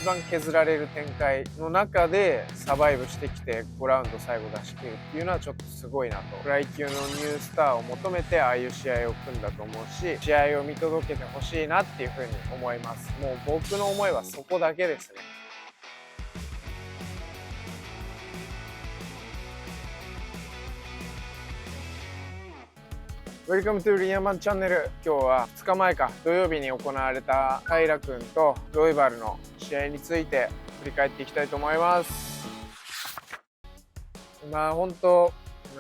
番削られる展開の中でサバイブしてきて5ラウンド最後出し切るっていうのはちょっとすごいなと。フライ級のニュースターを求めてああいう試合を組んだと思うし、試合を見届けてほしいなっていうふうに思います。もう僕の思いはそこだけですね。Welcome to リアマンチャンネル。今日は2日前か土曜日に行われた平君とロイバルの試合について振り返っていきたいと思います。本当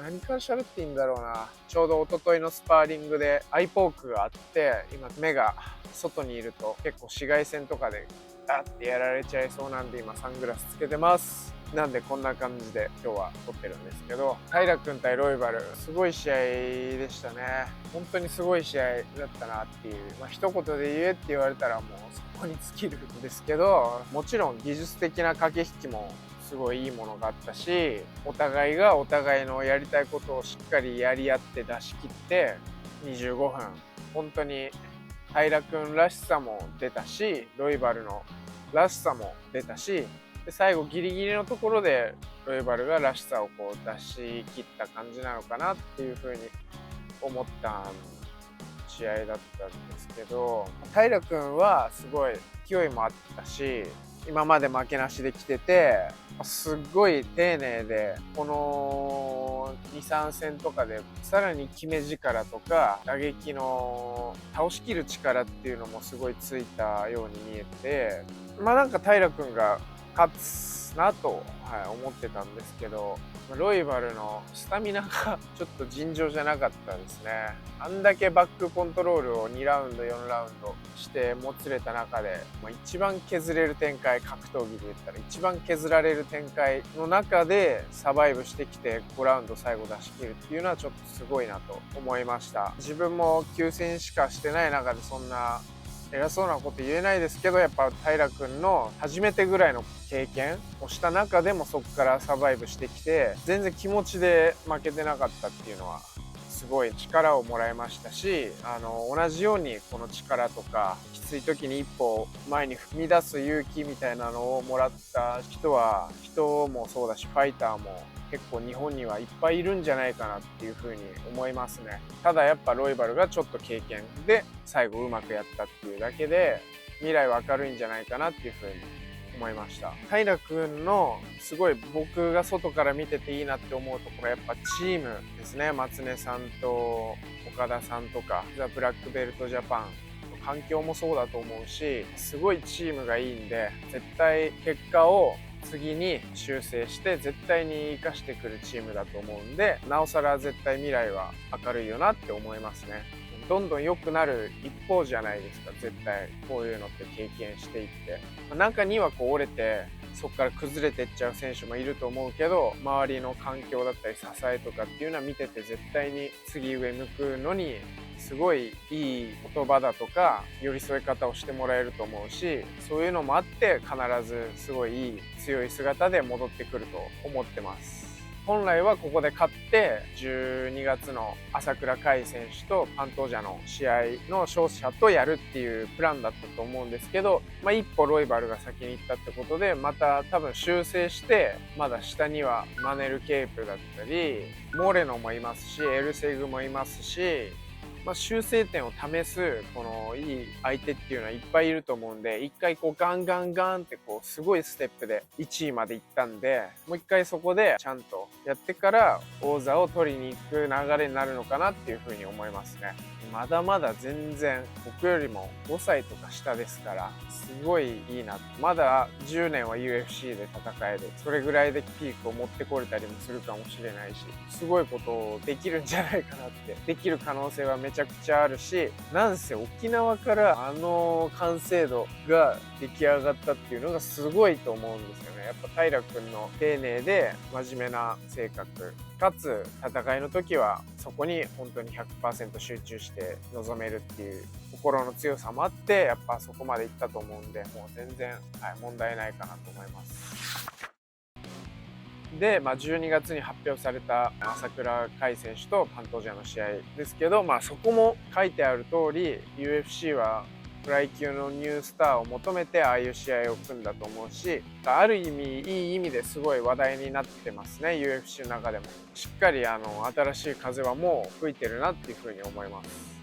何から喋っていいんだろうな。ちょうど一昨日のスパーリングでアイポークがあって、今目が外にいると結構紫外線とかでガッてやられちゃいそうなんで、今サングラスつけてます。なんでこんな感じで今日は撮ってるんですけど、平君対ロイバルすごい試合でしたね。本当にすごい試合だったなっていう、一言で言えって言われたらもうそこに尽きるんですけど、もちろん技術的な駆け引きもすごいいいものがあったし、お互いがお互いのやりたいことをしっかりやり合って出し切って25分、本当に平君らしさも出たし、ロイバルのらしさも出たし、で最後ギリギリのところでロイバルがらしさをこう出し切った感じなのかなっていうふうに思った試合だったんですけど、平君はすごい勢いもあったし、今まで負けなしで来てて、すっごい丁寧で、この 2,3 戦とかでさらに決め力とか打撃の倒しきる力っていうのもすごいついたように見えて、なんか平君が勝つなと、思ってたんですけど、ロイバルのスタミナがちょっと尋常じゃなかったですね。あんだけバックコントロールを2ラウンド4ラウンドしてもつれた中で、一番削れる展開、格闘技で言ったら一番削られる展開の中でサバイブしてきて5ラウンド最後出し切るっていうのはちょっとすごいなと思いました。自分も9戦しかしてない中でそんな偉そうなこと言えないですけど、やっぱ平君の初めてぐらいの経験をした中でもそこからサバイブしてきて、全然気持ちで負けてなかったっていうのはすごい力をもらいましたし、同じようにこの力とかきつい時に一歩前に踏み出す勇気みたいなのをもらった人もそうだし、ファイターも結構日本にはいっぱいいるんじゃないかなっていうふうに思いますね。ただやっぱロイバルがちょっと経験で最後うまくやったっていうだけで、未来は明るいんじゃないかなっていうふうに思いました。平君のすごい僕が外から見てていいなって思うところはやっぱチームですね。松根さんと岡田さんとかザ・ブラックベルトジャパンの環境もそうだと思うし、すごいチームがいいんで、絶対結果を次に修正して絶対に生かしてくるチームだと思うんで、なおさら絶対未来は明るいよなって思いますね。どんどん良くなる一方じゃないですか。絶対こういうのって経験していって、中にはこう折れてそこから崩れていっちゃう選手もいると思うけど、周りの環境だったり支えとかっていうのは見てて絶対に次上向くのにすごいいい言葉だとか寄り添い方をしてもらえると思うし、そういうのもあって必ずすごいいい強い姿で戻ってくると思ってます。本来はここで勝って12月の朝倉海選手とパントージャの試合の勝者とやるっていうプランだったと思うんですけど、一歩ロイバルが先に行ったってことで、また多分修正して、まだ下にはマネル・ケープだったりモレノもいますし、エルセグもいますし、修正点を試すこのいい相手っていうのはいっぱいいると思うんで、一回こうガンガンガンってこうすごいステップで1位まで行ったんで、もう一回そこでちゃんとやってから王座を取りに行く流れになるのかなっていうふうに思いますね。まだまだ全然僕よりも5歳とか下ですから、すごいいいな。まだ10年は UFC で戦える、それぐらいでピークを持ってこれたりもするかもしれないし、すごいことできるんじゃないかなって、できる可能性はめちゃくちゃあるし、なんせ沖縄からあの完成度が出来上がったっていうのがすごいと思うんですよね。やっぱ平君の丁寧で真面目な性格かつ戦いの時はそこに本当に 100% 集中して臨めるっていう心の強さもあって、やっぱそこまでいったと思うんで、もう全然、問題ないかなと思います。で、12月に発表された朝倉海選手とパントージャの試合ですけど、そこも書いてある通り UFC はフライ級のニュースターを求めてああいう試合を組んだと思うし、ある意味いい意味ですごい話題になってますね。 UFC の中でもしっかり新しい風はもう吹いてるなっていうふうに思います。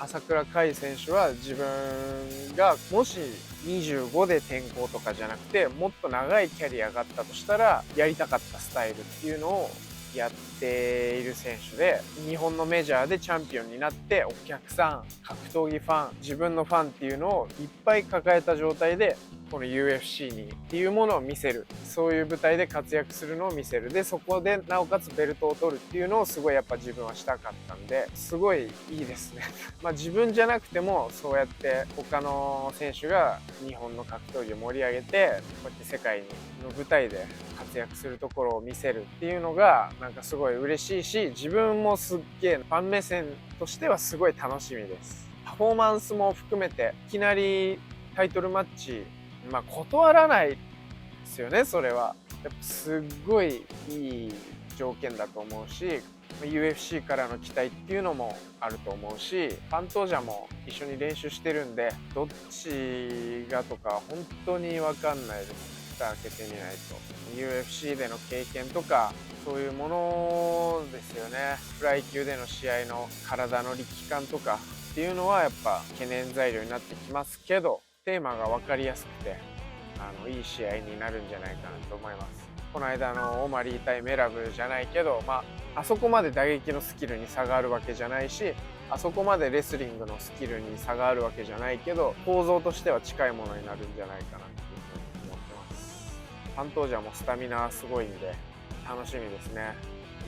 朝倉海選手は自分がもし25で転向とかじゃなくてもっと長いキャリアがあったとしたらやりたかったスタイルっていうのをやっている選手で、日本のメジャーでチャンピオンになってお客さん、格闘技ファン、自分のファンっていうのをいっぱい抱えた状態でこの UFC にっていうものを見せる、そういう舞台で活躍するのを見せる、でそこでなおかつベルトを取るっていうのをすごいやっぱ自分はしたかったんで、すごいいいですね自分じゃなくてもそうやって他の選手が日本の格闘技を盛り上げてこうやって世界の舞台で活躍するところを見せるっていうのがなんかすごい嬉しいし、自分もすっげえファン目線としてはすごい楽しみです。パフォーマンスも含めていきなりタイトルマッチ断らないですよね。それはやっぱすっごいいい条件だと思うし、 UFC からの期待っていうのもあると思うし、ファントージャも一緒に練習してるんでどっちがとか本当に分かんないです。蓋開けてみないと。 UFC での経験とかそういうものですよね。フライ級での試合の体の力感とかっていうのはやっぱ懸念材料になってきますけど、テーマが分かりやすくていい試合になるんじゃないかなと思います。この間のオマリー対メラブじゃないけど、あそこまで打撃のスキルに差があるわけじゃないし、あそこまでレスリングのスキルに差があるわけじゃないけど、構造としては近いものになるんじゃないかなっていうふうに思ってます。ファントージャもスタミナすごいんで楽しみですね。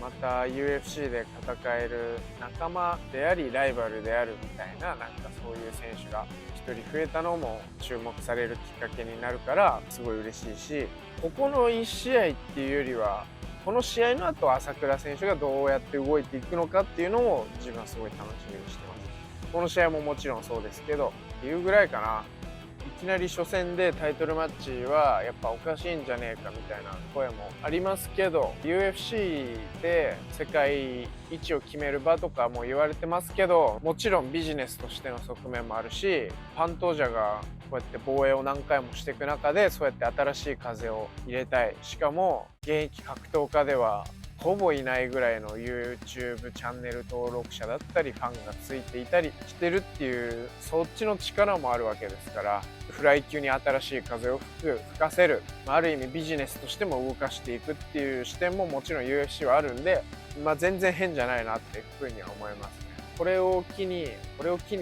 また UFC で戦える仲間でありライバルであるみたいな、なんかそういう選手が1人増えたのも注目されるきっかけになるからすごい嬉しいし、ここの1試合っていうよりはこの試合の後朝倉選手がどうやって動いていくのかっていうのを自分はすごい楽しみにしてます。この試合ももちろんそうですけどっていうぐらいかな。いきなり初戦でタイトルマッチはやっぱおかしいんじゃねえかみたいな声もありますけど、 UFC で世界一を決める場とかも言われてますけど、もちろんビジネスとしての側面もあるし、ファントージャがこうやって防衛を何回もしていく中でそうやって新しい風を入れたい、しかも現役格闘家ではほぼいないぐらいの YouTube チャンネル登録者だったりファンがついていたりしてるっていう、そっちの力もあるわけですから、フライ級に新しい風を吹かせる、ある意味ビジネスとしても動かしていくっていう視点ももちろん UFC はあるんで、全然変じゃないなっていうふうには思いますね。これを機にっ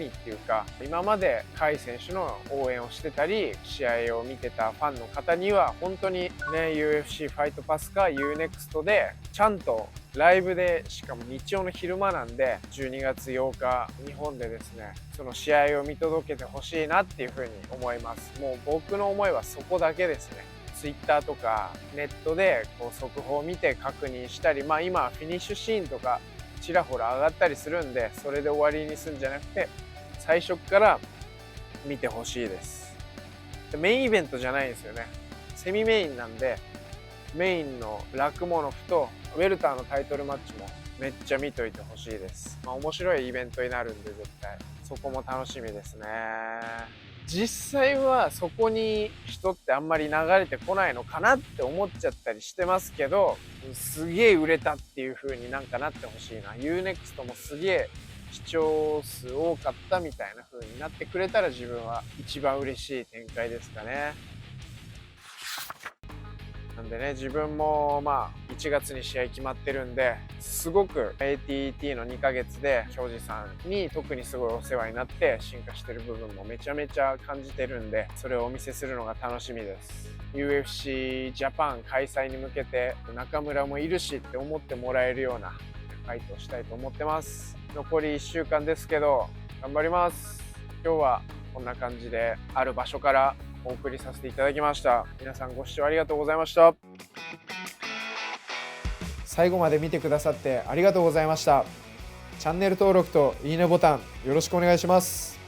ていうか、今まで甲斐選手の応援をしてたり試合を見てたファンの方には本当にね、 UFC ファイトパスか UNEXT でちゃんとライブで、しかも日曜の昼間なんで12月8日日本でですね、その試合を見届けてほしいなっていうふうに思います。もう僕の思いはそこだけですね。Twitter とかネットでこう速報を見て確認したり、今フィニッシュシーンとかちらほら上がったりするんで、それで終わりにするんじゃなくて最初から見てほしいです。メインイベントじゃないんですよね。セミメインなんで、メインのラクモノフとウェルターのタイトルマッチもめっちゃ見といてほしいです。面白いイベントになるんで絶対そこも楽しみですね。実際はそこに人ってあんまり流れてこないのかなって思っちゃったりしてますけど、すげえ売れたっていう風になんかなってほしいな。 UNEXT もすげえ視聴数多かったみたいな風になってくれたら自分は一番嬉しい展開ですかね。なんでね、自分も1月に試合決まってるんで、すごく ATT の2ヶ月で庄司さんに特にすごいお世話になって進化してる部分もめちゃめちゃ感じてるんで、それをお見せするのが楽しみです。 UFC ジャパン開催に向けて中村もいるしって思ってもらえるようなファイトをしたいと思ってます。残り1週間ですけど頑張ります。今日はこんな感じである場所からお送りさせていただきました。皆さんご視聴ありがとうございました。最後まで見てくださってありがとうございました。チャンネル登録といいねボタンよろしくお願いします。